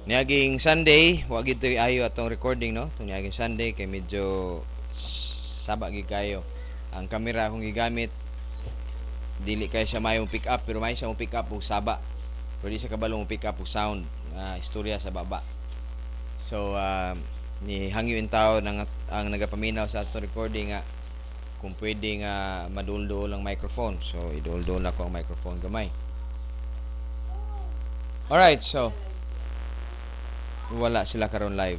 Niaging Sunday, wa gid toy ayo atong recording no. Tung niaging Sunday kay medyo saba gid kayo. Ang kamera akong gigamit dili kay siya mayong pick up pero may siya mo pick up og saba. Pero di siya kabalo mo pick up og sound, istorya sa baba. So ni hangyo in tao ang nagapaminaw sa atong recording nga kung pwede nga maduldo ang microphone. So iduldo na ko ang microphone gamay. Alright, so wala sila karon live.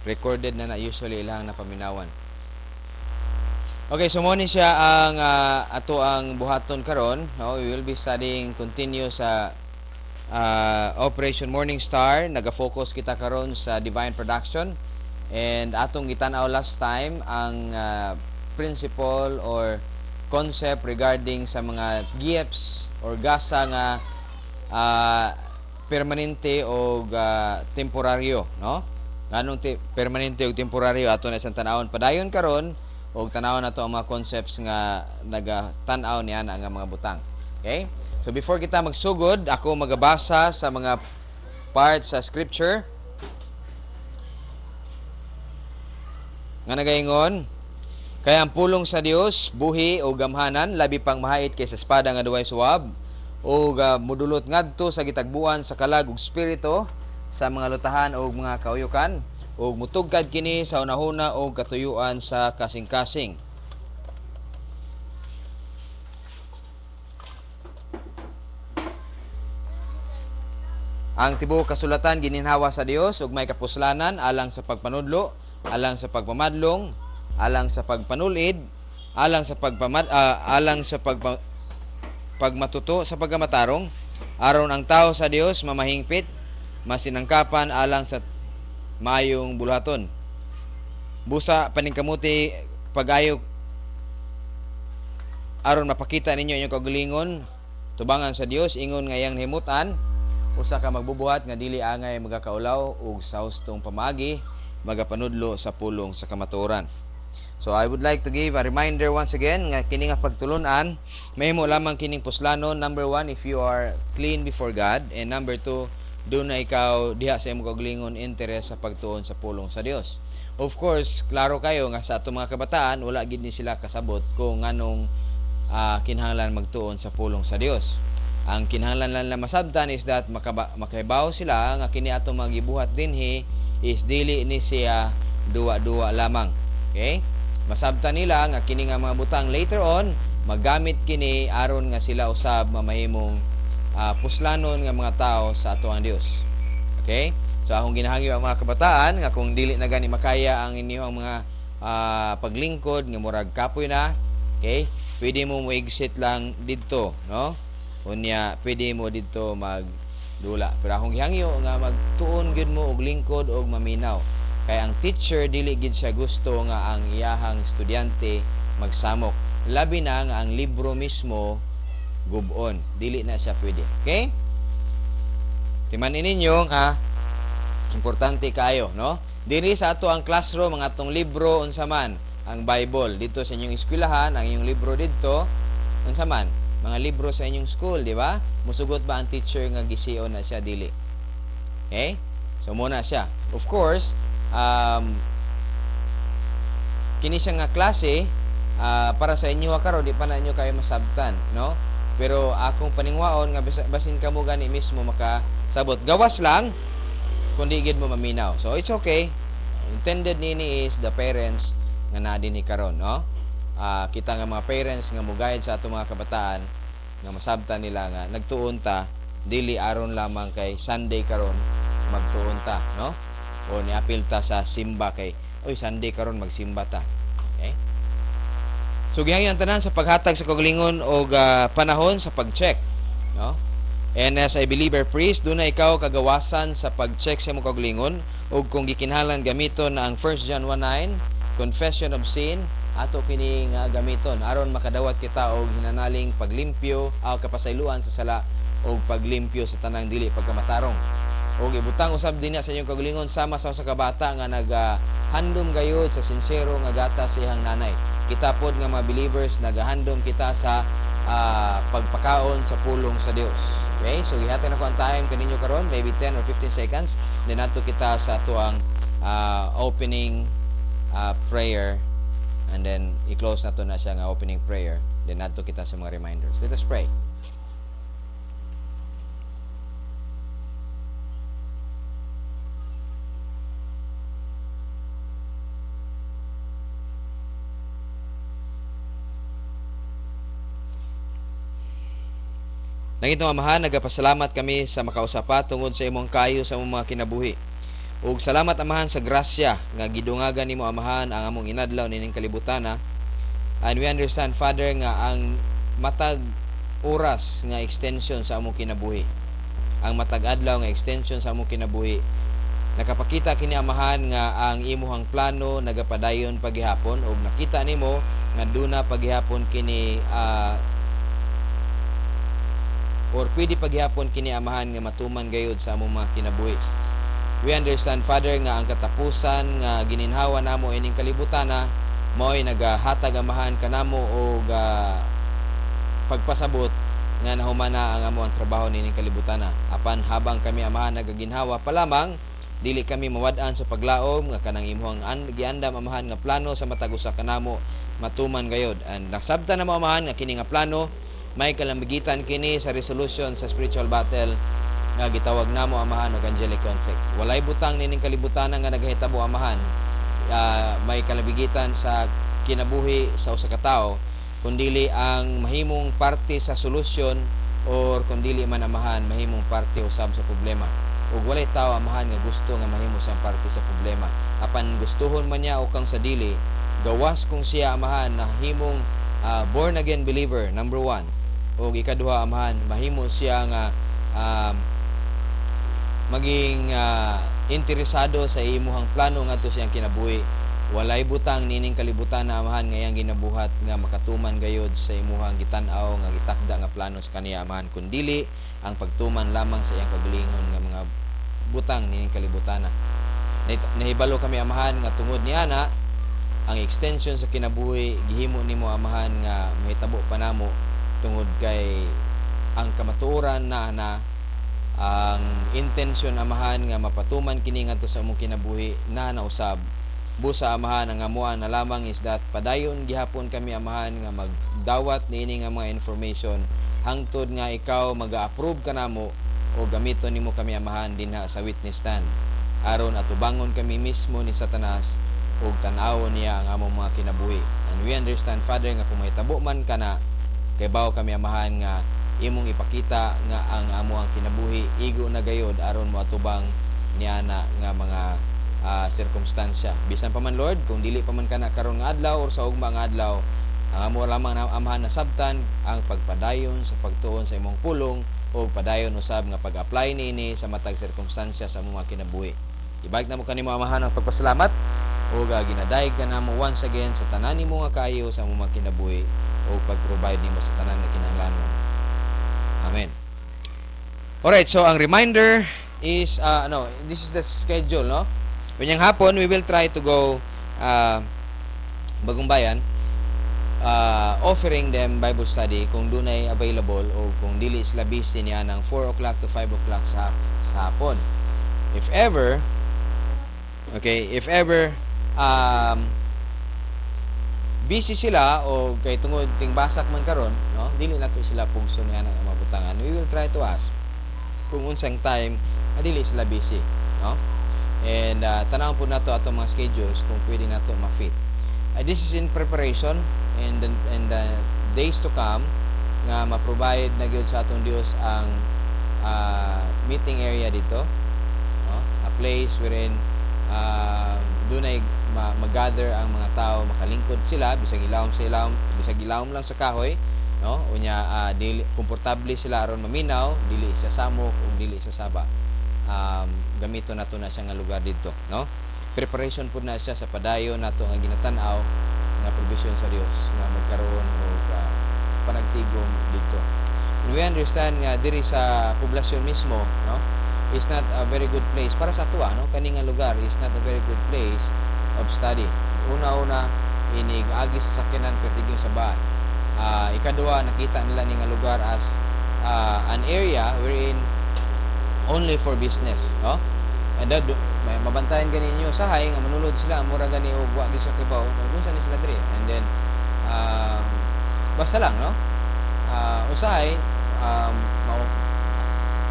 Recorded na usually ilang napaminawan. Okay, so mo ni siya ang ato ang buhaton karon. No, we will be studying continue sa Operation Morning Star. Naga-focus kita karon sa divine production and atong gitan-aw last time ang principle or concept regarding sa mga gifts or gasa nga permanente o temporaryo, no? Nganong permanente o temporaryo ato na isang tanawon padayon karon og tanawon nato ang mga concepts nga naga-tan-aw niya nga mga butang. Okay? So before kita magsugod, ako magabasa sa mga parts sa scripture nga nagaingon, kaya ang pulong sa Dios buhi o gamhanan labi pang mahait kaysa espada nga duway suwab o mudulot ngadto sa gitagbuan sa kalag ug espiritu sa mga lutahan o mga kauyukan o mutugkad kini sa unahuna o katuyuan sa kasing-kasing. Ang tibuok kasulatan gininhawa sa Dios ug may kapuslanan alang sa pagpanudlo, alang sa pagpamadlong, alang sa pagpanulid, alang sa pagmatuto sa pagamatarong, aron ang tao sa Dios mamahingpit, masinangkapan alang sa maayong buluhaton. Busa paningkamuti pag-ayo aron mapakita ninyo inyong kaugalingon tubangan sa Dios ingon nga iyang himutan usa ka magbubuhat nga dili angay magakaulaw ug sa hustong pamagi magapanudlo sa pulong sa kamatuoran. So I would like to give a reminder once again nga kini nga pagtulunan mahimo lamang kining puslanon. Number 1, if you are clean before God, and number 2, do na ikaw diha sa imong kaugalingon interes sa pagtuon sa pulong sa Dios. Of course, klaro kayo nga sa atong mga kabataan wala gid ni sila kasabot kung nganong kinahanglan magtuon sa pulong sa Dios. Ang kinahanglan lang na masabtan is that makahibaw sila nga kini atong magibuhat dinhi is dili ni siya duwa-duwa lamang. Okay? Masabtan nila nga kini nga mga butang later on magamit kini aron nga sila usab mamahimong puslanon nga mga tao sa ato ang Dios. Okay? So akong ginahangyo ang mga kabataan nga kung dili na gani makaya ang inyong mga paglingkod nga murag kapoy na, okay? Pwede mo exit lang didto, no? Unya pwede mo didto magdula. Pero akong gihangyo nga magtuon gid mo og lingkod og maminaw. Kaya ang teacher dili gid siya gusto nga ang iyahang estudyante magsamok. Labi na nga ang libro mismo gubon. Dili na siya pwede. Okay? Timanin ninyo nga importante kayo, no? Diri sa ato ang classroom ang atong libro unsa man ang Bible dito sa inyong eskwelahan, ang inyong libro dito unsa man mga libro sa inyong school, di ba? Musugot ba ang teacher nga gisiyon na siya dili? Okay? So muna siya. Of course, kini siya nga klase para sa inyo karon di pa na inyo kayo masabtan, no? Pero akong paningwaon nga basin kamo gani mismo makasabot. Gawas lang kundi gid mo maminaw. So it's okay. Intended nini is the parents nga na dinhi karon, no? Kita nga mga parents nga mugayad sa ato mga kabataan nga masabtan nila nga nagtuon ta dili aron lamang kay Sunday karon magtuon ta, no? O niapil ta sa simba kay oy Sunday karon magsimba ta. Okay? So gihangyo ang tanan sa paghatag sa kaugalingon og panahon sa pag-check, no? And as a believer priest, doon na ikaw kagawasan sa pag-check sa imong kaugalingon ug kung gikinahanglan gamiton na ang 1 John 1:9, confession of sin, ato kini nga gamiton aron makadawat kita og hinanaling paglimpyo o kapasayloan sa sala og paglimpyo sa tanang dili pagkamatarong. Og ibutang usab dinha sa inyong kaugalingon sama sa usa ka bata nga naghandom gayud sa sincero nga gata sa iyang nanay. kita pod nga mga believers nagahandom kita sa pagpakaon sa pulong sa Dios. Okay? So gihatag nako ang time kaninyo karon, maybe 10 or 15 seconds, then nato kita sa tuang opening prayer, and then i-close nato na siya nga opening prayer, then nato kita sa mga reminders. Let us pray. Nangitong Amahan, nagapasalamat kami sa makausapa tungod sa imong kayo sa imong mga kinabuhi. Ug salamat Amahan sa grasya nga gidungagan nimo Amahan ang among inadlaw nining kalibutana. And we understand Father nga ang matag oras nga extension sa among kinabuhi, ang matag adlaw nga extension sa among kinabuhi, nakapakita kini Amahan nga ang imuhang plano nagapadayon pagihapon, ug nakita nimo nga duna pagihapon kini or pwede paghihapon kini Amahan nga matuman gayud sa among mga kinabuhi. We understand Father nga ang katapusan nga gininhawa namo ining kalibutana mao'y nagahatag Amahan kanamo og pagpasabot nga nahumana ang among trabaho nining kalibutana. Apan habang kami Amahan nagaginhawa pa lamang, dili kami mawad-an sa paglaom nga kanang imong giandam Amahan nga plano sa matag usa kanamo matuman gayud. And nasabtan namo Amahan nga kini nga plano may kalambigitan kini sa resolution sa spiritual battle nga gitawag namo Amahan og angelic conflict. Walay butang nining kalibutana nga nagahitabo Amahan, may kalambigitan sa kinabuhi sa usa ka tawo, kundili ang mahimong parte sa solusyon or kundili man Amahan mahimong parte usab sa problema. Ug walay tawo Amahan nga gusto nga mahimo siyang parte sa problema. Apan gustuhon man niya o kang sa dili, gawas kung siya Amahan na himong born again believer, number 1. O ikaduha Amahan, mahimo siya nga maging interesado sa imuhang plano ngadto siyang kinabuhi. Walay butang nining kalibutan na Amahan nga iyang ginabuhat nga makatuman gayud sa imuhang gitan-aw nga gitakda nga plano sa kaniya Amahan, kundili ang pagtuman lamang sa iyang kagalingon nga mga butang nining kalibutana. Nahibalo kami Amahan nga tungod niana ang extension sa kinabuhi gihimo nimo Amahan nga mahitabo pa namo tungod kay ang kamatuoran na ang intention Amahan nga mapatuman kini ngadto sa imong kinabuhi na usab busa Amahan. Ang amuan na lamang is that padayon gihapon kami Amahan nga magdawat niini nga mga information hangtod nga ikaw maga-approve kanamo o gamiton nimo kami Amahan dinha sa witness stand aron atubangon kami mismo ni Satanas ug tan-awon niya ang among mga kinabuhi. And we understand Father nga kung mahitabo man kana kay bawo kami Amahan nga imong ipakita nga ang amuang kinabuhi igo na gayod aron moatubang niana nga mga sirkumstansya. Bisan pa man Lord, kung dili pa man kana karon nga adlaw or sa ugma nga adlaw, ang amo lamang na Amahan nasabtan ang pagpadayon sa pagtuon sa imong pulong o padayon usab nga pag-apply niini sa matag sirkumstansya sa among mga kinabuhi. Ibalik na mo kanimo Amahan ang pagpasalamat o ginadayeg ka namo once again sa tanan nimo nga kayo sa among mga kinabuhi o pag-provide nimo sa tanan nga kinahanglanon. Amen. Alright, so ang reminder is this is the schedule, no? Kanyang hapon we will try to go Bagong Bayan, offering them Bible study kung dunay available o kung dili sila busy niya ng 4 o'clock to 5 o'clock sa hapon. If ever busy sila o kay tungod ting basak man karon, no, dili nato sila pugso niya ng mabutangan. We will try to ask kung unsang time dili sila busy, no? And tanawon po nato atong mga schedules kung pwede nato ma-fit. This is in preparation and days to come nga ma-provide na gyud sa atong Dios ang meeting area dito, no? A place wherein dunay mag-gather ang mga tao, makalingkod sila bisag ilawom lang sa kahoy, no? Unya dili komportable sila aron maminaw, dili sa samok ug dili sa saba. Gamito nato na siya nga lugar dito, no? Preparation pud na siya sa padayon nato nga ginatan-aw nga provision sa Dios nga magkaroon og panagtigom dito. And we understand nga diri sa poblasyon mismo, no, is not a very good place para sa tuwa, no? Kani nga lugar is not a very good place of study. Una-una inig agi sa sakyanan pertigong sa baan. Ikaduha, nakita nila ni nga lugar as an area wherein only for business, no? And that may mabantayan gani ninyo sahay nga manulod sila mura gani og wa gyud sa kibaw unsa ni sila diri. And then basta lang, no? Usahay mao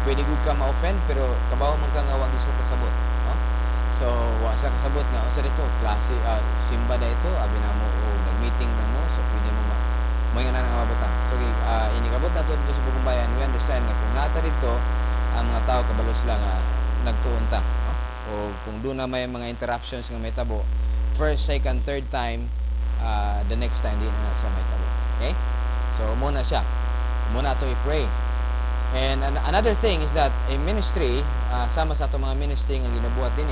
pwede gud ka ma-offend pero kabaw man ka nga wa gyud sa kasabot, no? So wa sa kasabot nga usa dito klase simba da ito abi na mo og nag-meeting na mo, so pwede mo mo nga nga mabutang. So inikabot na dito sa Bugong Bayan, we understand nga kung nata dito ang mga tao kabalo sila nga nagtuunta, no? O kung doon na may mga interruptions nga may tabo, first, second, third time, the next time di na siya may tabo. Okay? So muna siya. Muna to i-pray. And another thing is that a ministry, sama sa ato mga ministry nga ginabuhat din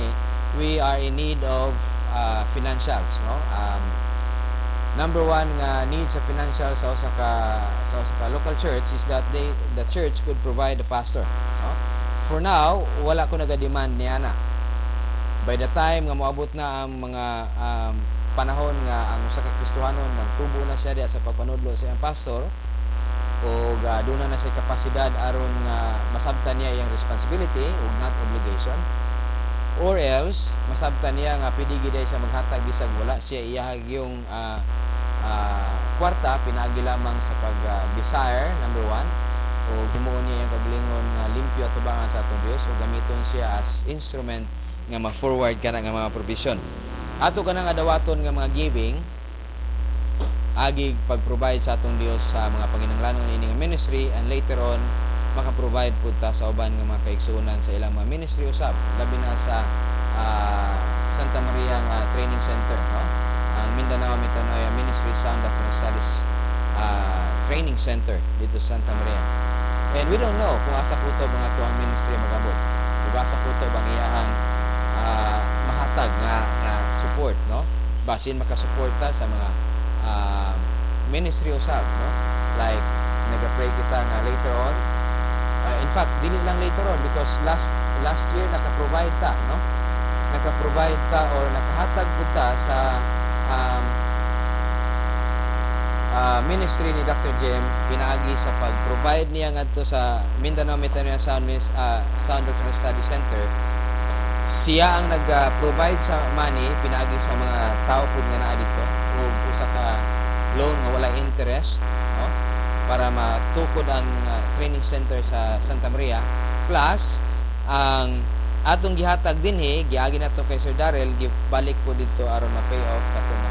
we are in need of financials, no? Number one nga need sa financial sa usa ka local church is that the church could provide a pastor, no? For now, wala ko naga-demand niya na. By the time nga moabot na ang mga panahon nga ang usa ka Kristohanon nagtubo na siya diha sa pagpanudlo sa iyang pastor, o doon na siya kapasidad aron nga masabtan niya iyang responsibility ug not obligation, or else masabtan niya nga pwede gid siya maghatag bisag wala siya iyahag yung kwarta pinaagi lamang sa pag-desire, number one, o himuon niya yung kagalingon nga limpyo at tubangan sa atong Dios o gamiton siya as instrument nga ma-forward ka na nga mga provision. Ato ka nga dawaton nga mga giving agig pag-provide sa atong Dios sa mga panginahanglanon ini nga ministry, and later on maka-provide pud ta sa uban nga mga kaigsuonan sa ilang mga ministry usab, labi na sa Santa Maria nga Training Center, no? Ang Mindanao Metanoia Ministry Sound Doctrine Studies Training Center dito sa Santa Maria. And we don't know kung asa po ito mga tuwang ministry magabot, kung asa po ito bang iyahang mahatag nga support, no? Basin makasuporta sa mga ministry usab, no? Like nag-pray kita nga later on, in fact dili lang later on because last year naka-provide ta, no? Naka-provide ta or nakahatag pud ta sa ministry ni Dr. Jem pinaagi sa pag-provide niya ngadto sa Mindanao Metanoia Sound Doctrine Study Center. Siya ang nag-provide sa money pinaagi sa mga tao pud nga naa dito ug usa ka loan nga wala interest, no? Para matukod ang training center sa Santa Maria, plus ang atong gihatag dinhi giagi nato kay Sir Darrell gibalik po dito aron ma-pay off kato na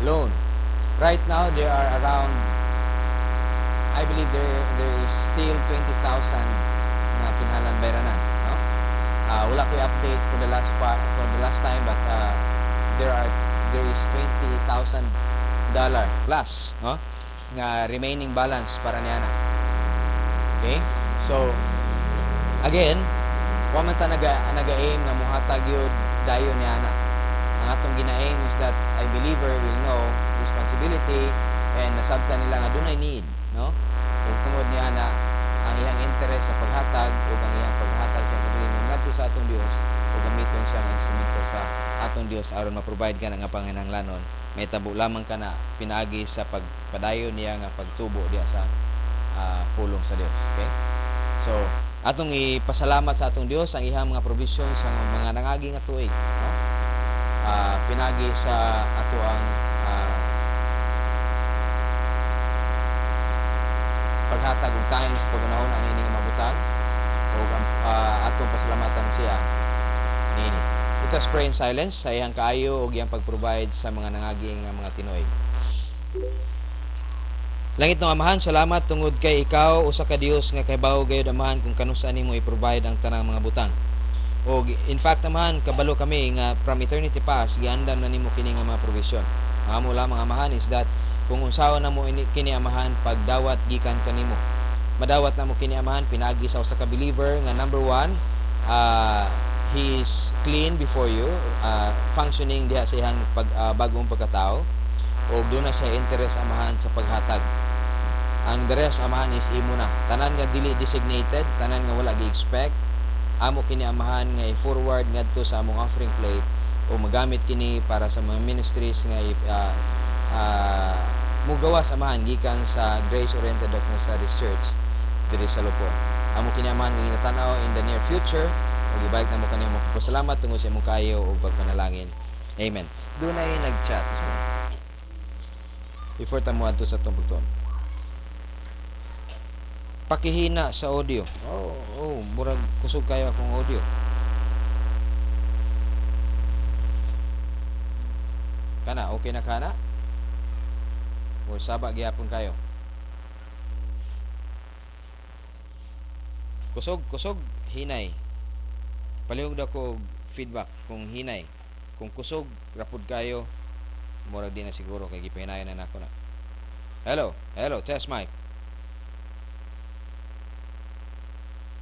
loan. Right now there are around, I believe there is still 20,000 na kinahanglan bayranan, no? Wala ko i-update for the last time, but there is $20,000 plus, no? Nga remaining balance para niya na. Okay? So again, wa man ta naga-aim nga mohatag yun dayon niya na. Ang atong gina-aim is that a believer will know responsibility and nasabtan nila nga dunay need, no? Kung tungod niya na ang iyang interest sa paghatag o ang iyang paghatag sa kagalingon ngadto sa atong Dios o gamiton siya nga instrumento sa atong Dios aron ma-provide ka na nga panginahanglanon, may tabo lamang ka na pinaagi sa pagpadayon niya nga pagtubo diya sa pulong sa Dios. Okay? So atong ipasalamat sa atong Dios ang ihang mga provision sa mga nangagi nga tuig, no? Pinagi sa ato ang paghatag og time sa pagunahon ang ini nga mabutang o atong pasalamatan siya nini. Let us pray in silence sa iyang kaayo og iyang pag-provide sa mga nangagi nga mga tinuig. Langit ng Amahan, salamat tungod kay ikaw usa ka Dios nga kahibaw gayud Amahan kung kanusa nimo i-provide ang tanang mga butang. O in fact Amahan, kabalo kami nga from eternity past giandam na nimo kini nga mga provision. Ang amo lamang Amahan is that kung unsaon na mo kini Amahan pagdawat gikan kanimo. Madawat na mo kini Amahan pinagi sa usa ka believer nga number one, he is clean before you, functioning diha sa iyang bagong pagkatao, o doon na siya interest Amahan sa paghatag. Ang the rest Amahan is imo na tanan nga dili designated, tanan nga wala gi-expect, amo kini Amahan nga i-forward ngadto sa among offering plate o magamit kini para sa mga ministries nga mugawa samahan gikan sa Grace Oriented Doctrine Studies Church diri sa Lupon. Amo kini amahan nga ginatanaw in the near future ug ibalik na mo kaniya magpasalamat tungod sa imong kayo ug pagpanalangin. Amen. Dunay nag-chat. Before ta mo adto sa tong pagtuon. Pakihina sa audio. Murag kusog kayo akong audio. Kana, okay na kana? O saba gyapon kayo? Kusog, hinay. Palihog daw ko feedback kung hinay. Kung kusog, rapod kayo, murag di na siguro kay gipahinayan na nako na. Hello, test mic.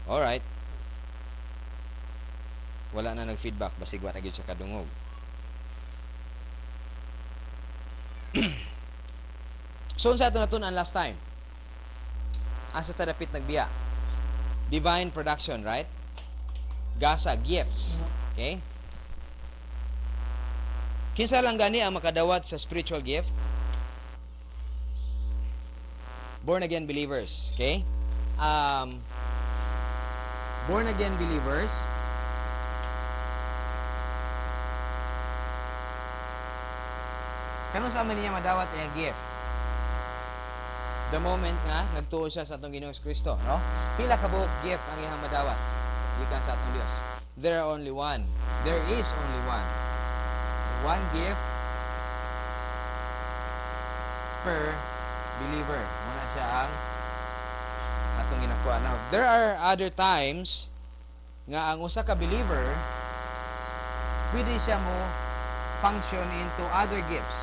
Alright. Wala na nag-feedback, basig wa na gyud sa kadungog. So unsa ato natunan last time? Asa ta dapit nagbiya? Divine production, right? Gasa, gifts. Okay? Kinsa lang gani ang makadawat sa spiritual gift? Born again believers, okay? Born again believers kanus man niya madawat ang gift the moment nga nagtuo siya sa atong Ginoong Kristo, no? Pila ka buok gift ang iyang madawat gikan sa atong Dios? There is only one gift per believer. Muna siya ang atong ginakuha. Now, there are other times nga ang usa ka believer pwede siya mo function into other gifts.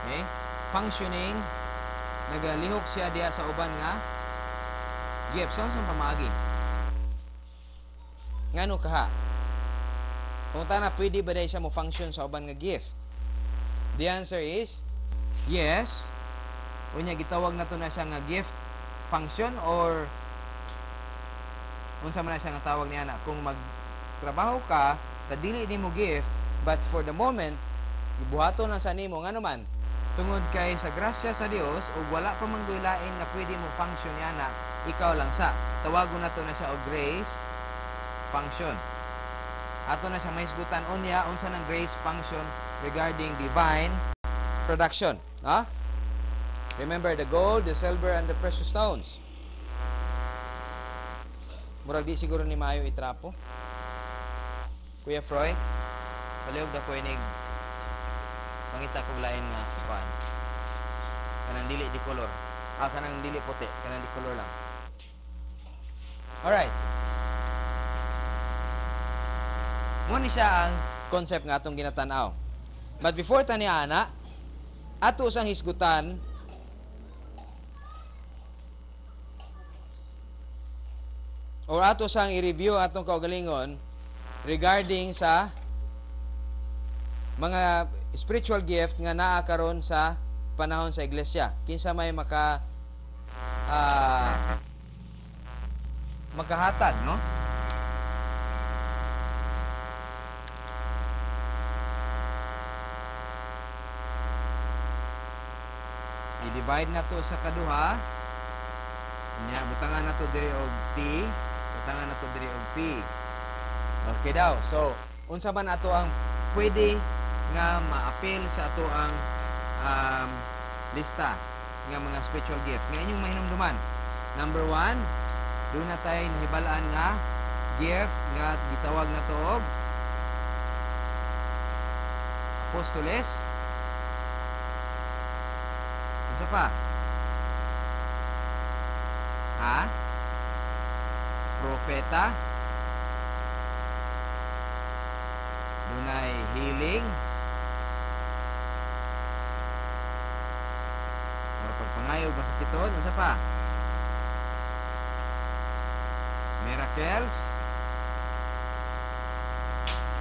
Okay? Functioning, nagalihok siya diya sa uban nga gifts. Saan saan pamagi? Ngano kaha? Kung na pwede ba dahil siya mo function sa uban nga gift? The answer is yes. Unya gitawag na to na siya nga gift function or unsa man na siya nga tawag niya na kung magtrabaho ka sa dili nimo gift but for the moment gibuhaton na sa nimo ngano man tungod kay sa grasya sa Dios ug wala pa man lain nga pwede mo function niya na ikaw lang sa tawagon na to na siya og grace function. Ato na siya mahisgutan unya unsa nang grace function regarding divine production, ha? Remember the gold, the silver, and the precious stones. Murag di siguro ni maayo itrapo. Kuya Froy, palihog na ko inig pangita kong lain nga kuan. Kanang dili di color. Kanang dili puti, kanang di color lang. Alright. Muna siya ang concept nga atong ginatanaw. But before tani ana, ato sang hisgutan or ato sang i-review atong kaugalingon regarding sa mga spiritual gift nga naa karon sa panahon sa iglesia. Kinsa may makahatag, no? I-divide na to sa kaduha. Nya butangan na to diri og T, butangan na to diri og P. Okay daw. So, unsa man ato ang pwede nga ma-appeal sa ato ang lista nga mga spiritual gift nga inyong mahinumduman. Number 1, doon na tayo nahibalaan nga gift nga gitawag na to og apostoles. Unsa pa? Propeta. Dunay healing. Pagpangayog masakiton. Unsa pa? Miracles.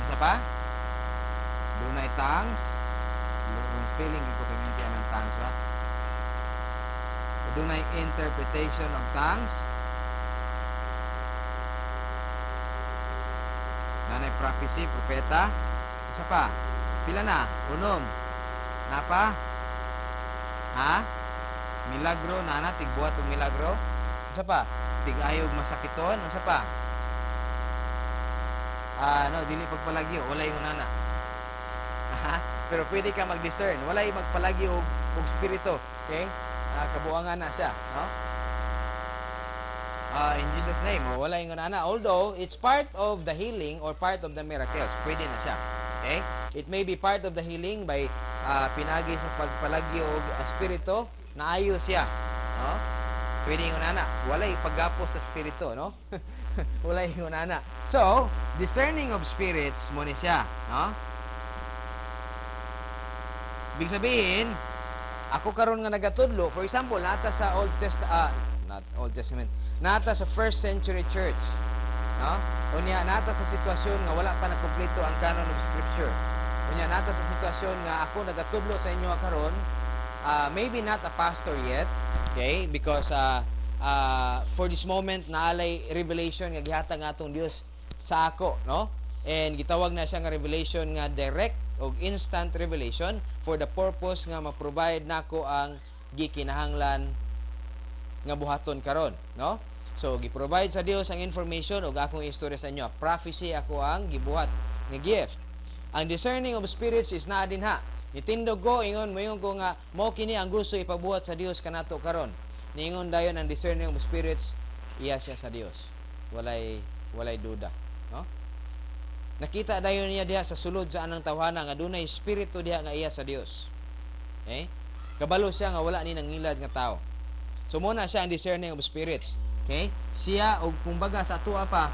Unsa pa? Dunay tongues. Yung spelling ko kamintian ng tongues, right? Dunay interpretation of tongues. prophecy, propeta. Isa pa. Pila na? Unom. Napa? Ha? Milagro, nana, tigbuhat o milagro. Isa pa. Tigayog masakiton. Isa pa. Dili pagpalagyo. Walay yung nana. Pero pwede ka mag-discern. Walay magpalagyo og spirito. Okay? Kabuangan na siya. No? In Jesus' name. Walay yung nana. Although, it's part of the healing or part of the miracles. Pwede na siya. Okay? It may be part of the healing by pinagi sa pagpalagyo og espiritu na ayo siya. No? Pwede yung nana. Walay paggapo sa espiritu, no? Walay yung nana. So, discerning of spirits mo ni siya, no? Ibig sabihin, ako karon nga nagatudlo, for example, nata sa not Old Testament, nata sa first century church, no? Unya nata sa sitwasyon nga wala pa na kompleto ang canon of scripture. Unya nata sa sitwasyon nga ako nagatudlo sa inyo karon, maybe not a pastor yet, okay? Because for this moment naalay revelation nga gihatag nga atong Dios sa ako, no? And gitawag na siya nga revelation nga direct o instant revelation for the purpose nga ma-provide nako ang gikinahanglan nga buhaton karon, no? So gi-provide sa Dios ang information ug akong istorya sa inyo. Prophecy ako ang gibuhat nga gift. Ang discerning of spirits is naa din ha. Nitindog ko ingon moyon ko nga mao kini ang gusto ipabuhat sa Dios kanato karon. Niingon dayon ang discerning of spirits iya siya sa Dios. Walay duda, no? Nakita dayon niya diha sa sulod sa anang tawhana nga dunay espiritu diha nga iya sa Dios. Okay? Kabalo siya nga wala ni nangilad nga tao. So muna siya ang discerning of spirits. Okay? Siya og kumbaga sa atoa pa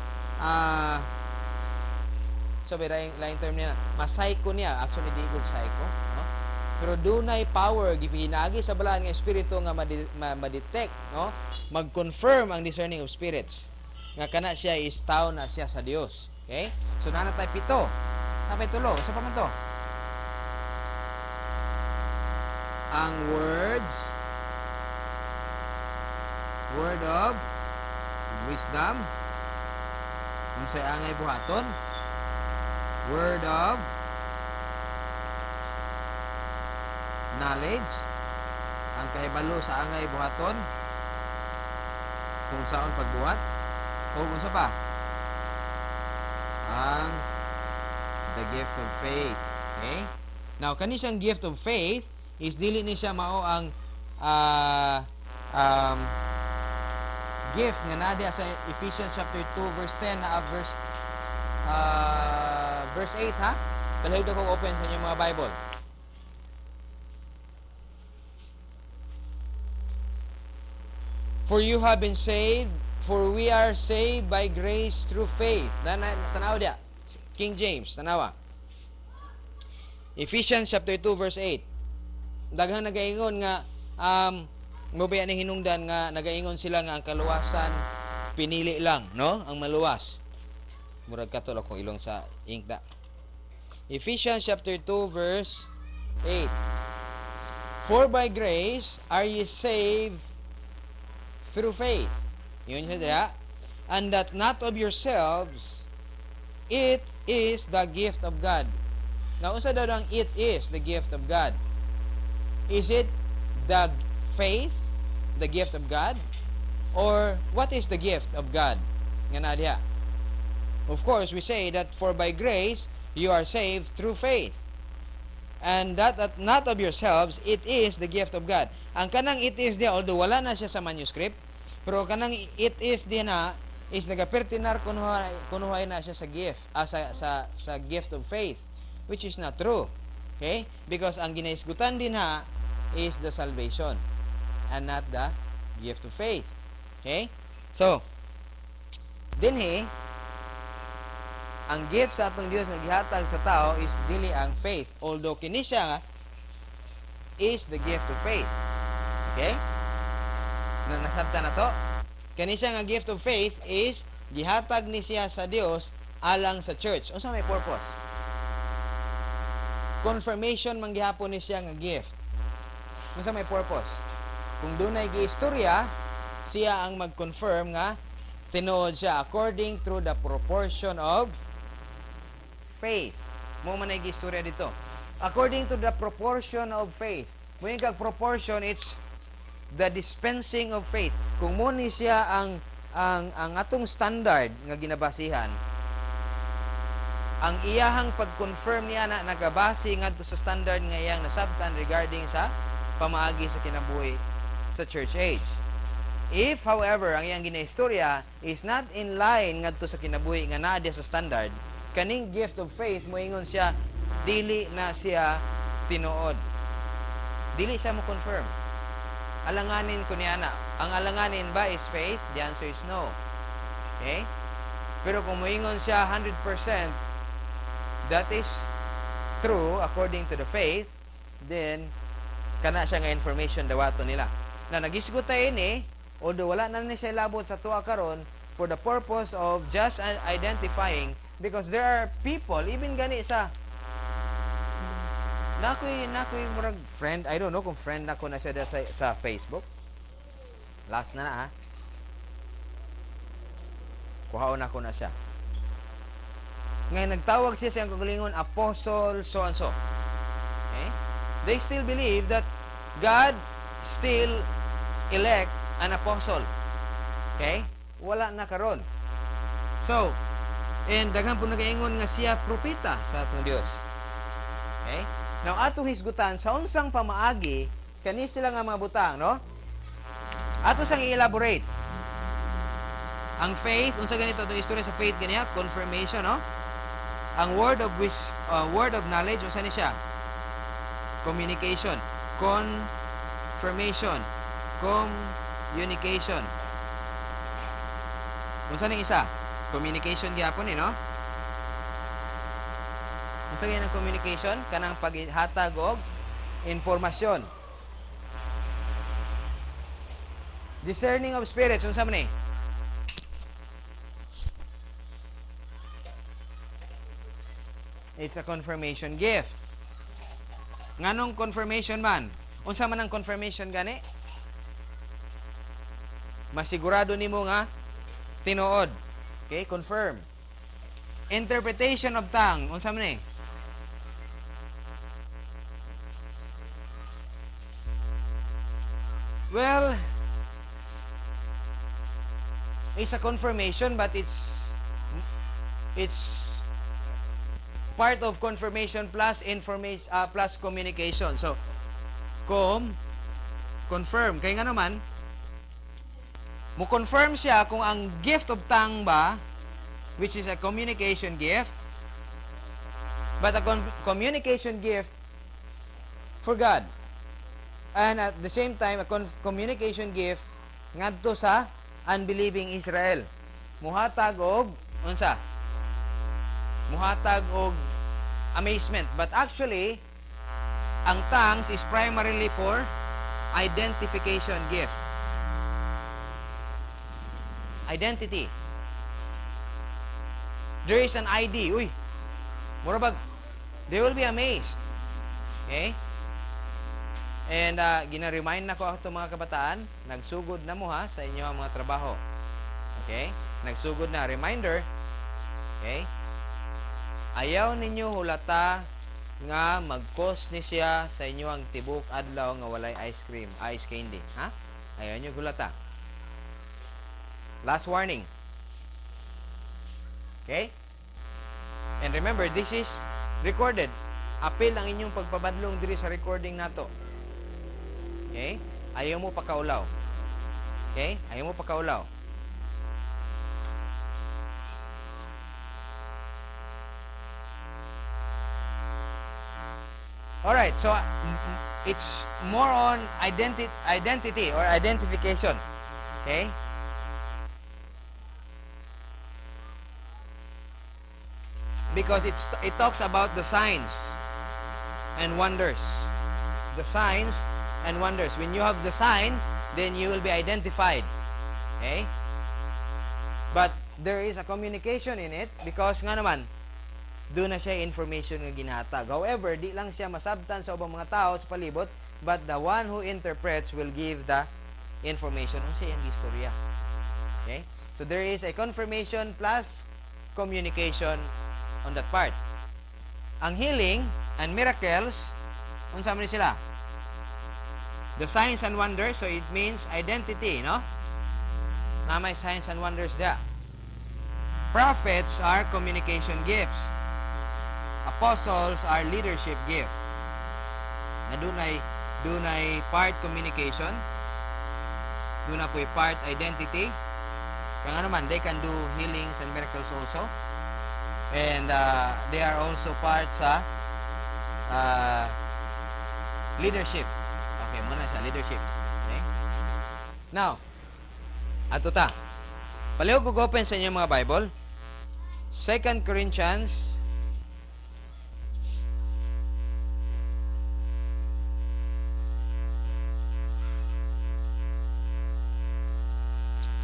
lain term niya, ma-psycho niya. Actually, di ko psycho, no? Pero dunay power gipinagi sa balaan nga espiritu nga ma-detect, no? Mag-confirm ang discerning of spirits nga kana siya is tao na siya sa Dios. Okay? So nana tay 7. Napay 3. Sa pa man to? Ang word of wisdom, unsay angay buhaton, word of knowledge, ang kahibalo sa angay buhaton kung saon pagbuhat, o unsa pa, ang the gift of faith. Okay? Now kani siyang gift of faith is dili ni siya mao ang gift nga nadia sa Ephesians chapter 2 verse 10 na verse 8 ha. Kalihog ko open sa inyong mga Bible. For you have been saved, for we are saved by grace through faith. Tanaw dia. King James, tanawa. Ephesians chapter 2 verse 8. Daghang nagaingon nga mabaya ni hinungdan nga nagaingon sila nga ang kaluwasan pinili lang, no? Ang maluwas. Murag katol akong ilong sa ink da. Ephesians chapter 2 verse 8. For by grace are ye saved through faith. Yun siya diya. And that not of yourselves, it is the gift of God. Now, unsa daw ang it is the gift of God? Is it the faith, the gift of God? Or what is the gift of God? Nga na diha. Of course, we say that for by grace, you are saved through faith. And that not of yourselves, it is the gift of God. Ang kanang it is diya, although wala na siya sa manuscript, pero kanang it is diya na, is nagapertinar kunuhay na siya sa gift, sa gift of faith, which is not true. Okay? Because ang ginaisgutan din ha, is the salvation and not the gift of faith. Okay? So, dinhi ang gift sa atong Dios nga gihatag sa tao is dili ang faith, although kini siya is the gift of faith. Okay? Nasabtan na to. Kani siya nga gift of faith is gihatag ni siya sa Dios alang sa church. Unsa may purpose? Confirmation man gihapon ni siya nga gift. Unsa may purpose? Kung dunay giistorya, siya ang mag-confirm nga tinuod siya according to the proportion of faith. Mo man ay istorya dito. According to the proportion of faith. Mo yung proportion, it's the dispensing of faith. Kung mo ni siya ang atong standard nga ginabasihan, ang iyahang pag-confirm niya na nagabase ngadto sa standard nga iyang nasabtan regarding sa pamaagi sa kinabuhi sa church age. If, however, ang iyang ginaistorya is not in line ngadto sa kinabuhi nga naa diya sa standard, kaning gift of faith moingon siya dili na siya tinuod. Dili siya mo confirm. Alanganin ko niya na. Ang alanganin ba is faith? The answer is no. Okay? Pero kung moingon siya 100%, that is true according to the faith, then kana siya nga information dawato nila. Na nagisgot tayo ini, although wala na siya labot sa tuwa karon for the purpose of just identifying, because there are people, even gani sa nakoy murag friend, I don't know kung friend nako na siya sa Facebook. Last na ha. Kuhaon ako na siya. Ngayon nagtawag siya sa kagalingon apostle so and so. Okay? They still believe that God still elect an apostle. Okay? Wala na karon. So, and daghan po nagaingon nga siya propeta sa atong Dios. Okay? Now atong hisgutan sa unsang pamaagi kani sila nga mga butang, no? Ato sang i-elaborate. Ang faith, unsa ganito itong istorya sa faith ganiya, confirmation, no? Ang word of knowledge, unsa ni siya? Communication, confirmation, communication. Unsa ni isa? Communication gyapon ni, no? Unsa gyud ang communication? Kanang paghatag og impormasyon. Discerning of spirits, unsa man ni? It's a confirmation gift. Nganong confirmation man? Unsa man ang confirmation gani? Masigurado nimo nga tinuod. Okay, confirm. Interpretation of tongue, unsa man ni? Well, it's a confirmation, but it's part of confirmation plus information plus communication. So, confirm. Kaya nga naman, mo confirm siya kung ang gift of tongue ba, which is a communication gift, but a communication gift for God. And at the same time, a communication gift ngadto sa unbelieving Israel. Muhatag og unsa? Muhatag og amazement. But actually, ang tongues is primarily for identification gift. Identity. There is an ID. Uy, murabag, they will be amazed. Okay? And gina-remind na ko ato mga kabataan, nagsugod na mo ha sa inyong mga trabaho. Okay? Nagsugod na reminder. Okay? Ayaw ninyo hulata nga mag-cause ni siya sa inyo ang tibok adlaw nga walay ice cream, ice candy. Ha? Ayaw nyo hulata. Last warning. Okay? And remember, this is recorded. Apil ang inyong pagpabadlong diri sa recording nato. Okay? Ayaw mo pakaulaw. Okay? Ayaw mo pakaulaw. Alright, so it's more on identity or identification. Okay? Because it talks about the signs and wonders. The signs and wonders. When you have the sign, then you will be identified. Okay? But there is a communication in it because nga naman, doon na siya information nga ginhatag. However, di lang siya masabtan sa ubang mga tao sa palibot, but the one who interprets will give the information. Ano siya yung istorya? Okay? So there is a confirmation plus communication on that part. ang healing and miracles, unsa man ni sila? The signs and wonders, so it means identity, no? Na may signs and wonders dia. Prophets are communication gifts. Apostles are leadership gift. Na dunay part communication, duna po'y part identity. Kaya naman, they can do healings and miracles also. And they are also part sa leadership. Okay, muna sa leadership. Okay? Now, ato ta. Palihog ko open sa inyo mga Bible. 2 Corinthians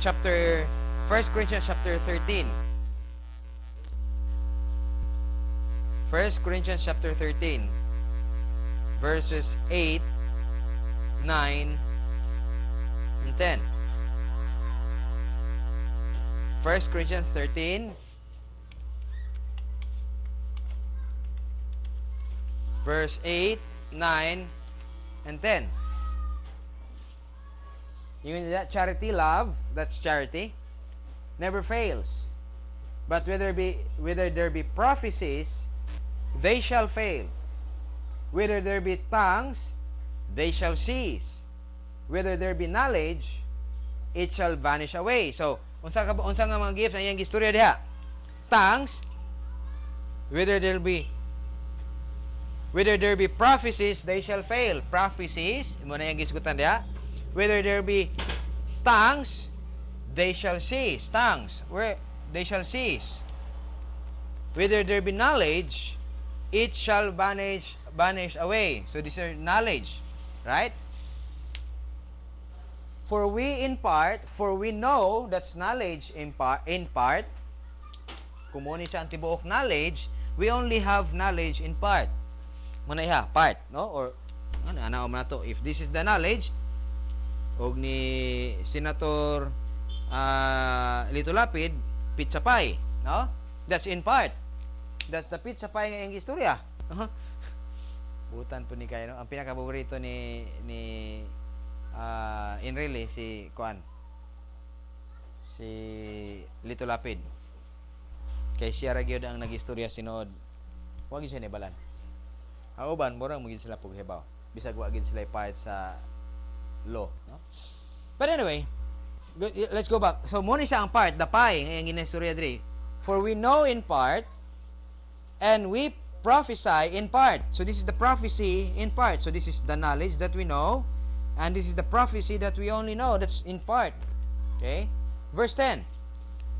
chapter 1 Corinthians chapter 13. 1 Corinthians chapter 13 verses 8, 9, and 10. 1 Corinthians 13 verse 8, 9, and 10. Even that charity, love, that's charity, never fails. But whether there be prophecies, they shall fail. Whether there be tongues, they shall cease. Whether there be knowledge, it shall vanish away. So, unsa nga mga gifts ang iyang gistorya diha? Tongues, whether there be prophecies, they shall fail. Prophecies, imo na iyang gisgutan diha. Whether there be tongues, they shall cease. Tongues, where they shall cease. Whether there be knowledge, it shall vanish away. So these are knowledge, right? For we know, that's knowledge in part. Kumuni sa antibuok knowledge, we only have knowledge in part. Muna iha, part, no? Or ano man to? If this is the knowledge og ni Senator Lito Lapid, pizza pie, no? That's in part. That's the pizza pie nga iyang istorya. Butan po ni kayo, no? Ang pinaka-paborito ni Enrile si Lito Lapid. Kay siya ra gyud ang nagistorya sinod. Wa gyud siya nibalan. Ang uban murang mo gyud sila pughebaw. Bisag wa gyud sila part sa law, no? But anyway, let's go back. So mo ni siya ang part, the pie nga iyang ginistorya diri. For we know in part, and we prophesy in part. So this is the prophecy in part. So this is the knowledge that we know, and this is the prophecy that we only know. That's in part. Okay? Verse 10.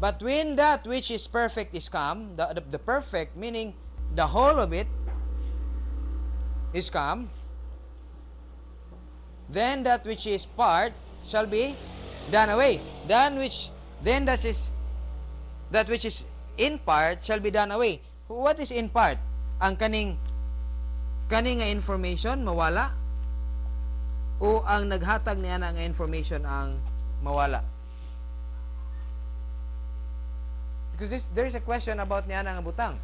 But when that which is perfect is come, the perfect, meaning the whole of it, is come, then that which is part shall be done away. Then that which is in part shall be done away. What is in part? Ang kaning nga information mawala, o ang naghatag niya nga information ang mawala? Because there is a question about niya nga butang.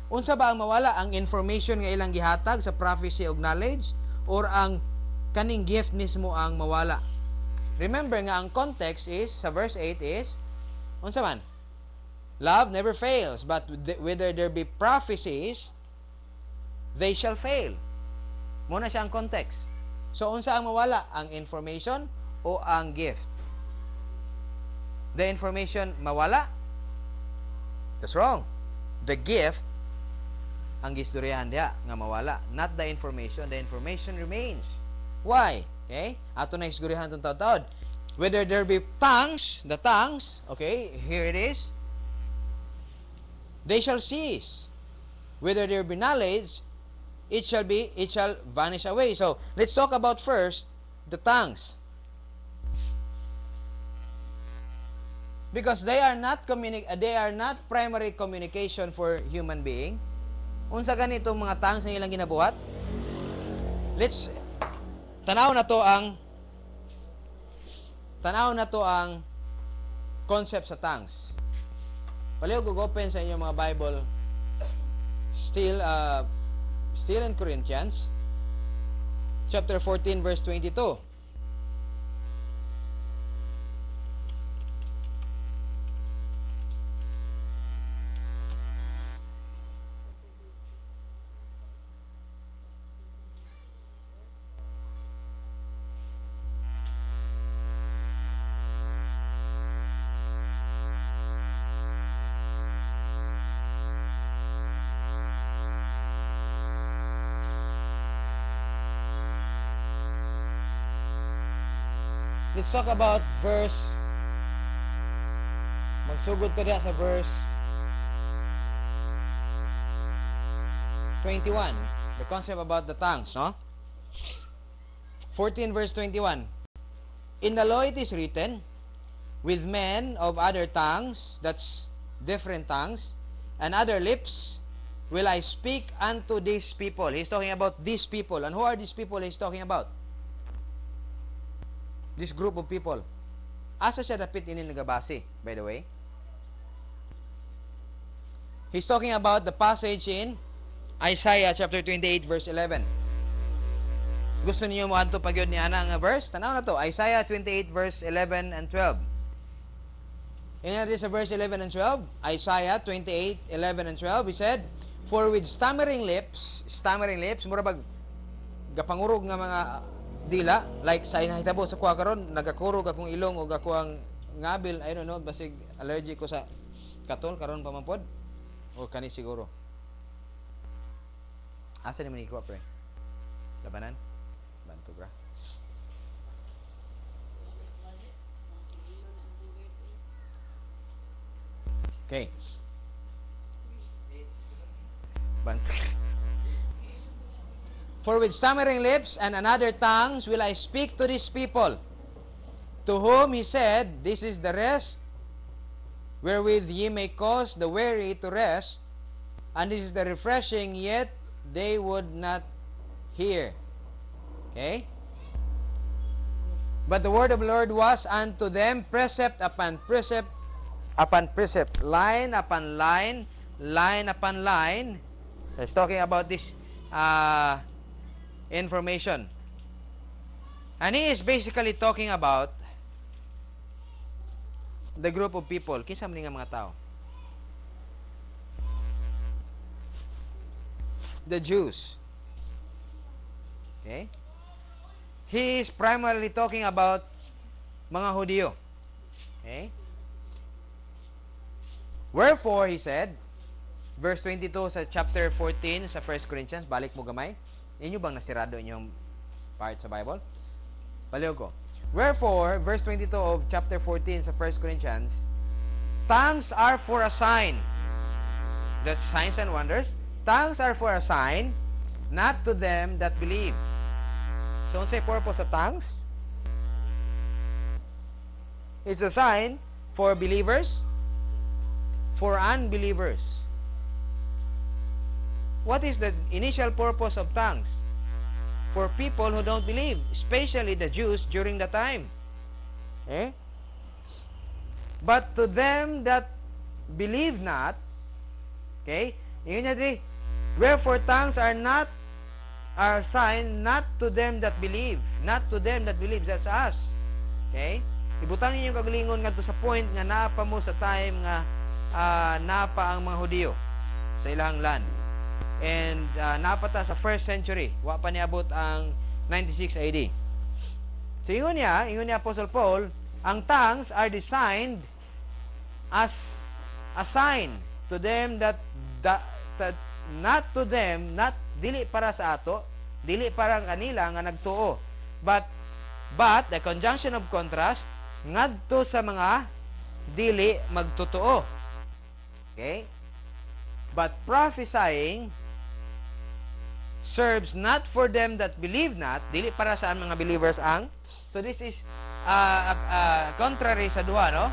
Unsa ba ang mawala? Ang information nga ilang gihatag sa prophecy og knowledge, or ang kaning gift mismo ang mawala? Remember nga ang context is sa verse 8 is unsa man? Love never fails, but whether there be prophecies, they shall fail. Muna siya ang context. So unsa ang mawala? Ang information o ang gift? The information mawala? That's wrong. The gift ang gistoryahan diha nga mawala, not the information. The information remains. Why? Okay? Ato na isgurihan tong taud-taud. Whether there be tongues, the tongues, okay, here it is, they shall cease. Whether there be knowledge, it shall vanish away. So let's talk about first the tongues, because they are not primary communication for human being. Unsa ganitong mga tongues nga ilang ginabuhat? Let's tanaw na to ang concept sa tongues. Palihog og open sa inyong mga Bible Still still in Corinthians chapter 14 verse 22. Let's talk about verse, magsugod to diya sa verse 21, the concept about the tongues, no? 14 verse 21. In the law it is written, with men of other tongues, that's different tongues, and other lips, will I speak unto these people. He's talking about these people. And who are these people he's talking about? This group of people. Asa siya dapit ini nagabase, by the way? He's talking about the passage in Isaiah chapter 28 verse 11. Gusto niyo mo adto pagyud ni ana nga verse? Tanaw na to, Isaiah 28 verse 11 and 12. Ingnan natin sa verse 11 and 12. Isaiah 28, 11 and 12, he said, for with stammering lips, mura bag gapangurog nga mga dila, like sa inahitabo sa kuha karon, nagakurog akong ilong o gakuang ngabil, I don't know, basig allergic ko sa katol karon pamampod o kani siguro. Asa naman ikuha pre? Labanan? Bantu bra. Okay. Bantu. For with stammering lips and another tongues will I speak to these people, to whom he said, this is the rest, wherewith ye may cause the weary to rest, and this is the refreshing, yet they would not hear. Okay? But the word of the Lord was unto them precept upon precept upon precept, line upon line, line upon line. So it's talking about this information. And he is basically talking about the group of people. Kinsa man nga mga tao? The Jews. Okay? He is primarily talking about mga Hudyo. Okay? Wherefore, he said, verse 22 sa chapter 14 sa 1 Corinthians, balik mo gamay. Inyo bang nasirado inyong part sa Bible? Baliw ko. Wherefore, verse 22 of chapter 14 sa 1 Corinthians, tongues are for a sign. That's signs and wonders. Tongues are for a sign, not to them that believe. So, unsay purpose sa tongues? It's a sign for believers, for unbelievers. What is the initial purpose of tongues? For people who don't believe, especially the Jews during the time. Eh? But to them that believe not, okay? Ingon niya diri, wherefore tongues are sign not to them that believe, not to them that believe, that's us. Okay? Ibutang ninyo kagalingon ngadto sa point nga napa mo sa time nga napa ang mga Hudyo sa ilang land. And napata sa 1st century, wa pa niabot ang 96 AD. So ingon niya Apostle Paul, ang tongues are designed as a sign to them that not to them, not dili para sa ato, dili para kanila nga nagtuo, but the conjunction of contrast ngadto sa mga dili magtotoo. Okay? But prophesying serves not for them that believe not, dili para sa mga believers ang. So this is contrary sa duha, no?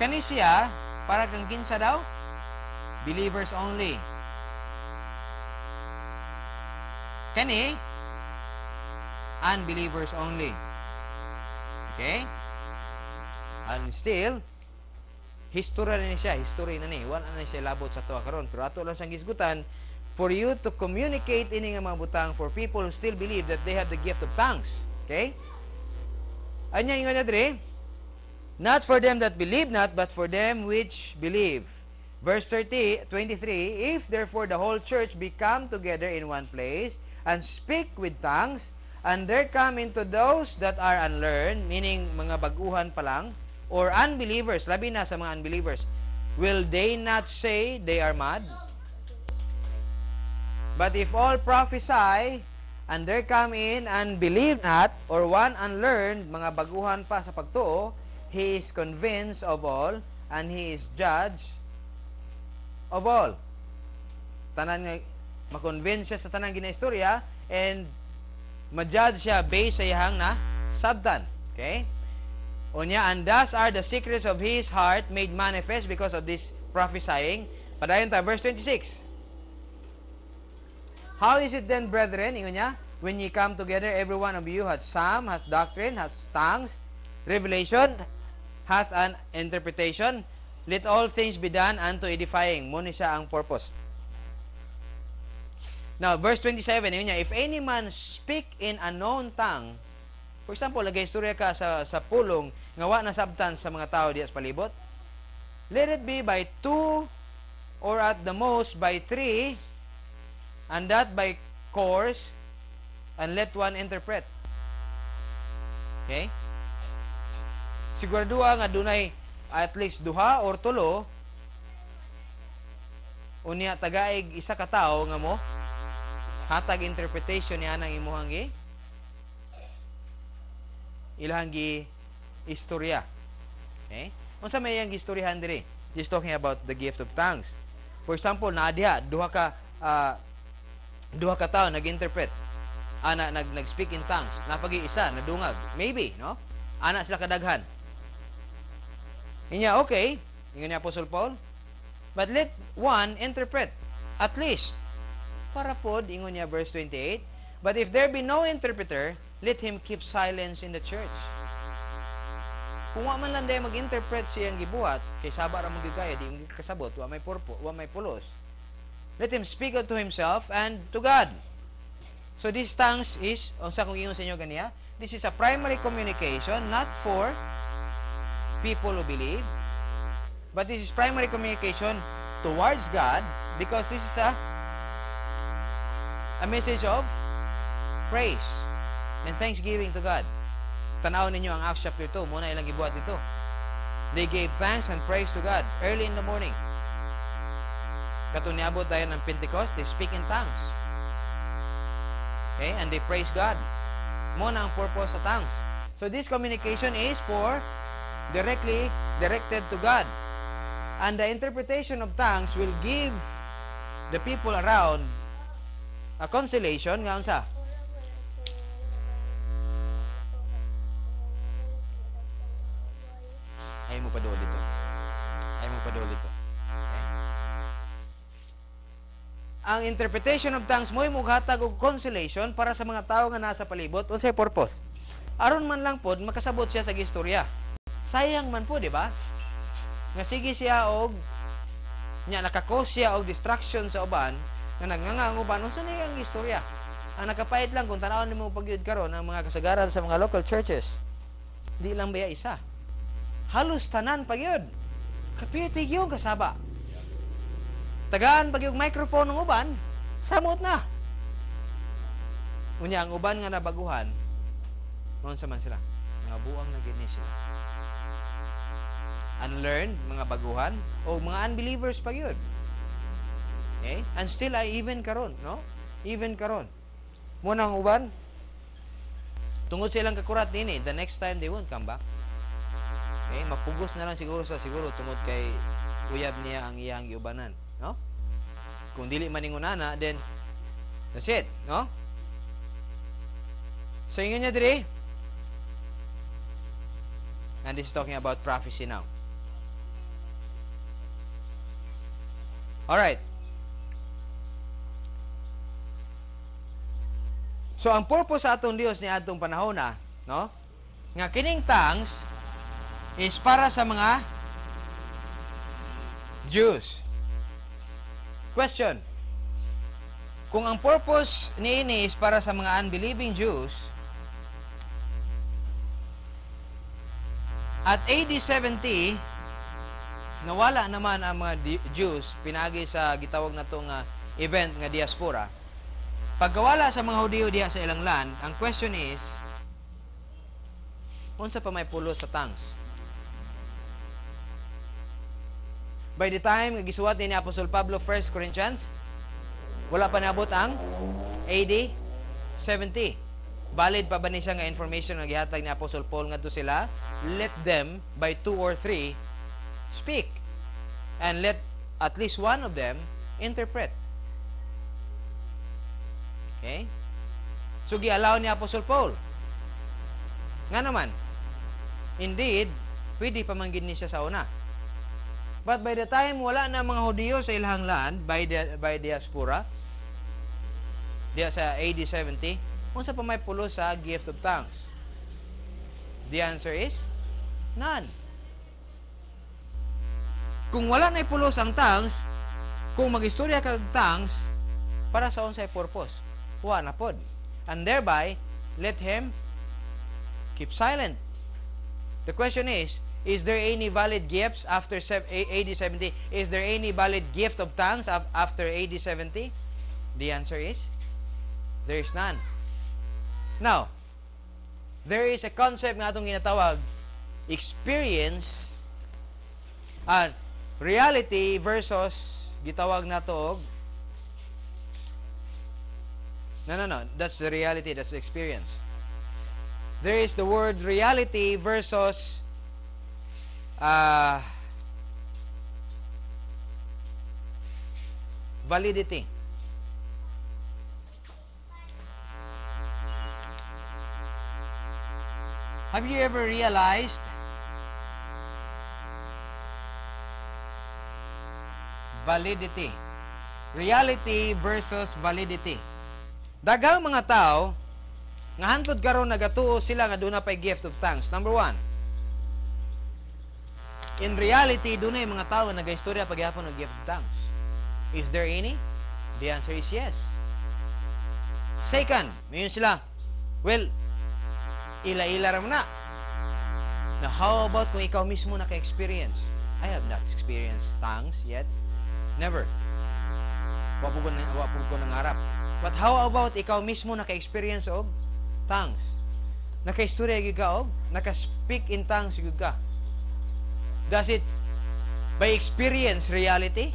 Kani siya para kang kinsa daw? Believers only. Kani unbelievers only. Okay? And still history na siya, history na ni. Wala na siya labot sa tuwa karon. Pero ato lang siyang gisgutan for you to communicate ini nga mga butang for people who still believe that they have the gift of tongues. Okay? Anya ingon niya dire, not for them that believe not, but for them which believe. Verse 23, if therefore the whole church be come together in one place, and speak with tongues, and there come into those that are unlearned, meaning mga baguhan pa lang, or unbelievers, labi na sa mga unbelievers, will they not say they are mad? But if all prophesy, and there come in and believe not, or one unlearned, mga baguhan pa sa pagtuo, he is convinced of all, and he is judged of all. Tanan nga, makonvince siya sa tanang ginaistorya, and ma-judge siya based sa iyang na sabtan. Okay? Unya, and thus are the secrets of his heart made manifest because of this prophesying. Padayon ta, verse 26. How is it then, brethren, ingon niya, when ye come together, every one of you hath psalm, hath doctrine, hath tongues, revelation, hath an interpretation, let all things be done unto edifying. Muna siya ang purpose. Now, verse 27, yun niya, if any man speak in a known tongue, for example, nag-istorya ka sa pulong, ngawa na sabtan sa mga tao diya sa palibot, let it be by 2, or at the most by 3, and that by course, and let one interpret. Okay? Siguraduha nga dunay at least 2 or 3, unya tagaig isa ka tawo nga mo hatag interpretation niya ng imuhang ilahang istorya. Okay? Unsa may yang istoryahan diri? Just talking about the gift of tongues. For example, na diha duha ka tawo nag-interpret. Nag-speak in tongues. Napagi isa nadungag. Maybe, no? Ana sila kadaghan. Inya okay, ingon ni Apostle Paul. But let one interpret at least. Para pod, ingon niya verse 28, but if there be no interpreter, let him keep silence in the church. Kung wa man lang day mag-interpret siyang gibuhat, kay saba ra magigaya, di kasabot, wa may pulos. Let him speak unto himself and to God. So this tongues is, unsa kung ingon sa inyo ganiya, this is a primary communication, not for people who believe, but this is primary communication towards God, because this is a message of praise and thanksgiving to God. Tanaw ninyo ang Acts chapter 2, muna ilang gibuhat dito. They gave thanks and praise to God early in the morning. Katong niabot tayo ng Pentecost, they speak in tongues. Okay? And they praise God. Muna ang purpose sa tongues. So this communication is for directly directed to God. And the interpretation of tongues will give the people around a consolation nga unsa? Ay mo padol dito. Okay? Ang interpretation of tongues mo'y mughatag og consolation para sa mga tao nga nasa palibot. Unsay purpose? Aron man lang pod makasabot siya sa gistorya. Sayang man po, di ba? Nga sige siya og nakakos siya og distraction sa uban, nga nagngangang uban, unsa na yung istorya? Ang nakapait lang kung tanawon nimo pagyud karon ang mga kasagaran sa mga local churches. Di lang baya isa. Halos tanan pagyud. Kapitig yung kasaba. Tagaan pag yung microphone ng uban, samot na. Unya ang uban nga nabaguhan, unsa man sila? Mga buang na gini sila. Unlearned, mga baguhan, o mga unbelievers pagyud. Okay? And still ay even karon, no? Even karon. Muna ang uban, tungod silang kakurat din the next time they won't come back. Okay? Mapugos na lang siguro tungod kay uyab niya ang iyang giubanan, no? Kung dili man ningunana, then that's it, no? So ingon niya diri, and this is talking about prophecy now. Alright. So ang purpose sa atong Dios ni atong panahon na, no? Nga kining tongues is para sa mga Jews. Question. Kung ang purpose niini is para sa mga unbelieving Jews, at AD 70, nawala naman ang mga Jews, pinagi sa gitawag na itong event nga diaspora. Pagkawala sa mga Hudiyo diha sa ilang land, ang question is, unsa pa may pulos sa tongues? By the time gisuwat ni Apostol Pablo 1 Corinthians, wala pa naabot ang AD 70. Valid pa ba ni siya nga information nga gihatag ni Apostol Paul ngadto sila? Let them by 2 or 3 speak, and let at least one of them interpret. Okay? So gi-allow ni Apostol Paul. Nga naman, indeed, pwede pa man gid ni siya sa una. But by the time wala na mga Hudiyo sa ilang land by diaspora, diya sa AD 70, unsa pa may pulo sa gift of tongues? The answer is none. Kung wala na pulos ang tongues, kung magistorya ka og tongues, para sa unsay purpose? Wa na pod. And thereby, let him keep silent. The question is there any valid gifts after AD 70? Is there any valid gift of tongues after AD 70? The answer is, there is none. Now, there is a concept nga itong ginatawag, experience and reality versus gitawag na to no, that's the reality, that's the experience. There is the word reality versus validity. Have you ever realized validity? Reality versus validity. Daghang mga tao nga hangtod karon nagatuo sila nga doon na pay gift of tongues. Number 1. In reality, doon na mga tao nga nagaistorya pagyapon ng gift of tongues. Is there any? The answer is yes. Second, mayon sila, well, ila-ila ram na. Now, how about kung ikaw mismo naka-experience? I have not experienced tongues yet. Never. Wapo ko nangarap. But how about ikaw mismo naka-experience og tongues? Naka-istorya gyud ka og naka-speak in tongues gyud ka. Does it by experience reality?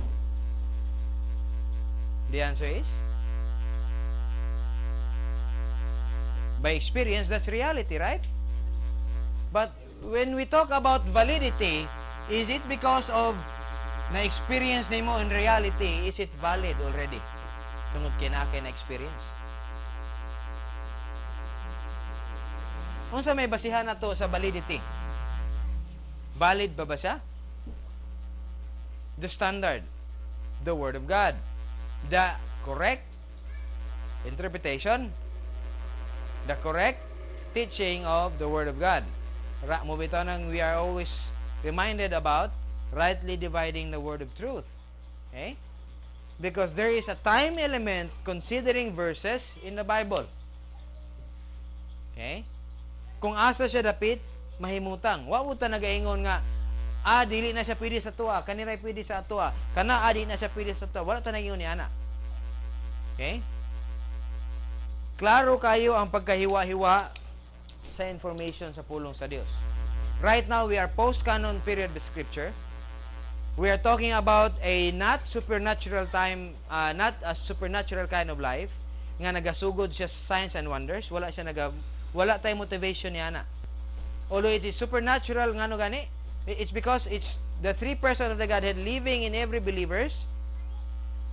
The answer is by experience, that's reality, right? But when we talk about validity, is it because of na-experience nimo in reality, is it valid already? Tungod kay na experience. Unsa may basihan nato sa validity? Valid ba siya? The standard, the Word of God, the correct interpretation, the correct teaching of the Word of God. Mo bitaw nang we are always reminded about rightly dividing the word of truth. Okay? Because there is a time element considering verses in the Bible. Okay? Kung asa siya dapit, mahimutang. Wa mo ta nagaingon nga, dili na siya pwede sa tuwa, kaniray pwede sa tuwa, kana di na siya pwede sa tuwa. Wala ta nagaingon ni ana. Okay? Klaro kayo ang pagkahiwa-hiwa sa information sa pulong sa Dios. Right now, we are post-canon period of Scripture. We are talking about a not supernatural time, not a supernatural kind of life, nga nagasugod siya sa signs and wonders. Wala tayong motivation niya na. Although it is supernatural, nga no gani, it's because it's the three persons of the Godhead living in every believers.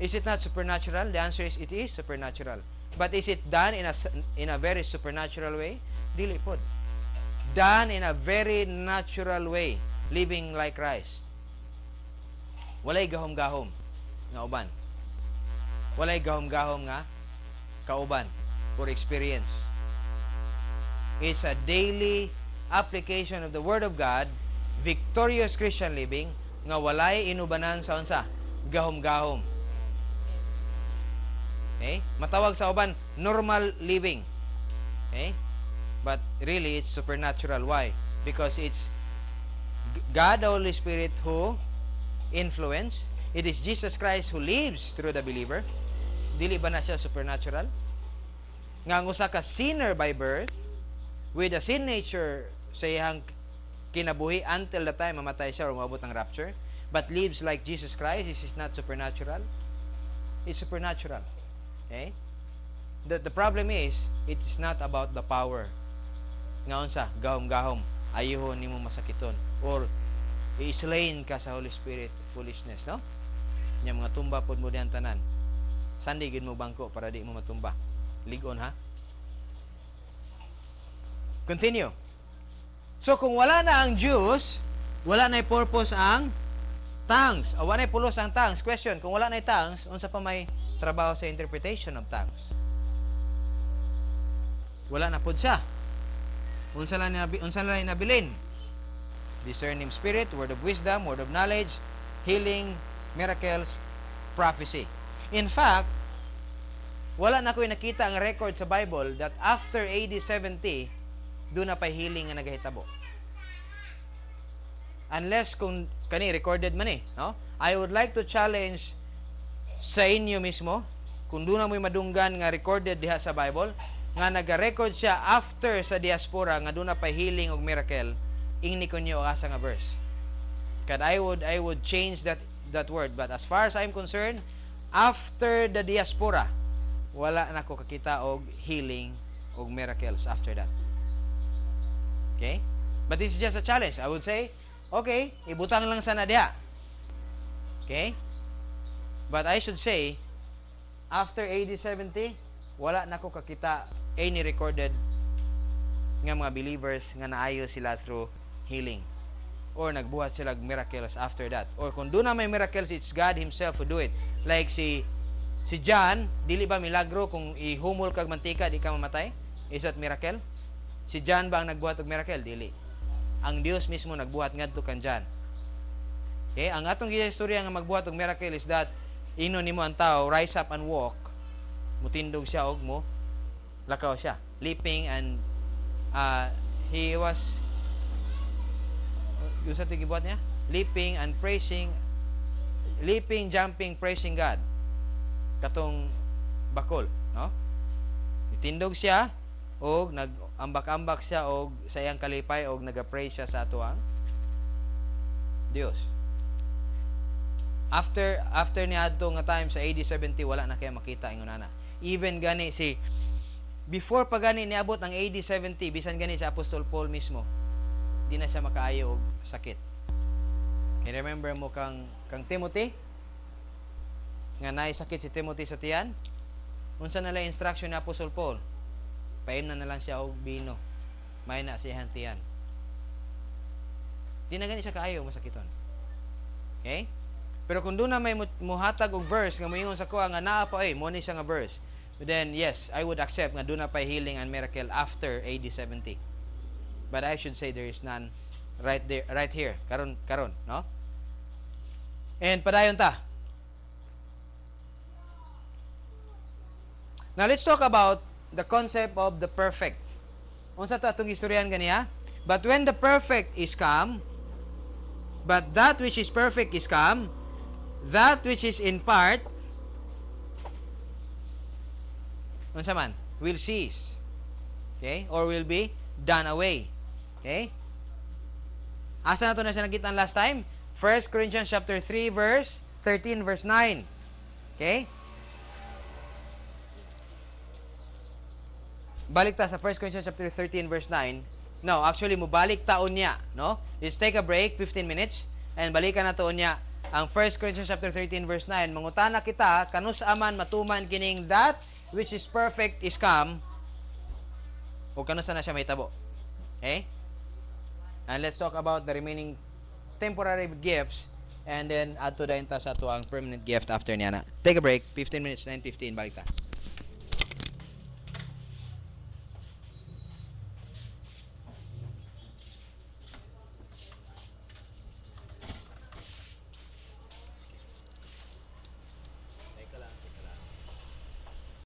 Is it not supernatural? The answer is it is supernatural. But is it done in a very supernatural way? Dili pod. Done in a very natural way, living like Christ. Walay gahom-gahom nga uban. Walay gahom-gahom nga kauban for experience. It's a daily application of the Word of God, victorious Christian living, nga walay inubanan sa unsa gahom-gahom. Okay? Matawag sa uban normal living. Okay? But really it's supernatural. Why? Because it's God the Holy Spirit who influence. It is Jesus Christ who lives through the believer. Dili ba na siya supernatural? Nga ang usa ka sinner by birth with a sin nature sa iyang kinabuhi until the time mamatay siya or maabot ang rapture, but lives like Jesus Christ. This is not supernatural. It's supernatural. Okay? The problem is, it is not about the power. Ngaon sa gahom-gahom, ayuhon nimo masakiton or i-slain ka sa Holy Spirit foolishness, no? Nya mga tumba pod mo diyan tanan. Sandi gid mo bangko para di mo matumba. Ligon ha. Continue. So kung wala na ang Jews, wala na purpose ang tongues. O wala na pulos ang tongues. Question, kung wala na tongues, unsa pa may trabaho sa interpretation of tongues? Wala na pud siya. Unsa lang nabilin? Discerning spirit, word of wisdom, word of knowledge, healing, miracles, prophecy. In fact, wala na ko'y nakita ang record sa Bible that after AD 70, doon na pa healing nga nagahitabo. Unless kung kani recorded man no? I would like to challenge sa inyo mismo, kung doon na mo'y madunggan nga recorded diha sa Bible, nga nag-record siya after sa diaspora nga doon na pa healing og miracle, ingni ko niyo asa nga verse. Kad I would change that word, but as far as I'm concerned, after the diaspora, wala na ko kakita og healing og miracles after that. Okay? But this is just a challenge. I would say, okay, ibutang lang sana diha. Okay? But I should say, after AD 70, wala na ko kakita any recorded nga mga believers nga naayo sila through healing or nagbuhat sila miracles after that. Or kung doon na may miracles, it's God Himself who do it. Like si John, dili ba milagro kung ihumol kag mantika di ka mamatay? Is that miracle? Si John ba ang nagbuhat og miracle? Dili. Ang Dios mismo nagbuhat ngadto kan John. Okay, ang atong istorya nga magbuhat og miracle is that ino nimo ang tao rise up and walk, mutindog siya og mo lakaw siya, leaping and he was yung sa tigibuhat niya, leaping, jumping, praising God, katong bakol, no? Itindog siya og nag-ambak-ambak siya og sa iyang kalipay og naga-praise siya sa ato ang Dios. After ni adto nga time sa AD 70, wala na kaya makita ingon. Even gani before pa gani niabot ang AD 70, bisan gani sa Apostol Paul mismo, di na siya makaayo og sakit. Can remember mo kang Timothy? Nga naay sakit si Timothy sa tiyan? Unsa na lang instruction ni Apostol Paul? Paimnan na lang siya og bino. May na siyang tiyan. Di na gani siya kaayo masakiton. Okay? Pero kung doon na may muhatag og verse nga moingon sa kuha nga naa pa mo ni siya nga verse, then yes, I would accept nga doon na pa healing and miracle after AD 70. But I should say there is none right here. Karon, no? And padayon ta. Now let's talk about the concept of the perfect. Unsa to atong istoryan ganiya? But when the perfect is come, but that which is perfect is come, that which is in part, unsa man, will cease. Okay? Or will be done away. Okay? Asa na to na siya nakita last time? 1 Corinthians chapter 3 verse 13 verse 9. Okay? Balik ta sa 1 Corinthians chapter 13 verse 9. No, actually mubalik taon niya, no? Let's take a break 15 minutes and balikan na taon niya ang 1 Corinthians chapter 13 verse 9. Mangutana kita kanus aman matuman kining that which is perfect is come. O kanus na siya may tabo. Okay? And let's talk about the remaining temporary gifts and then add to the inta sa to ang permanent gift after niya na. Take a break, 15 minutes, 9:15, balik ta.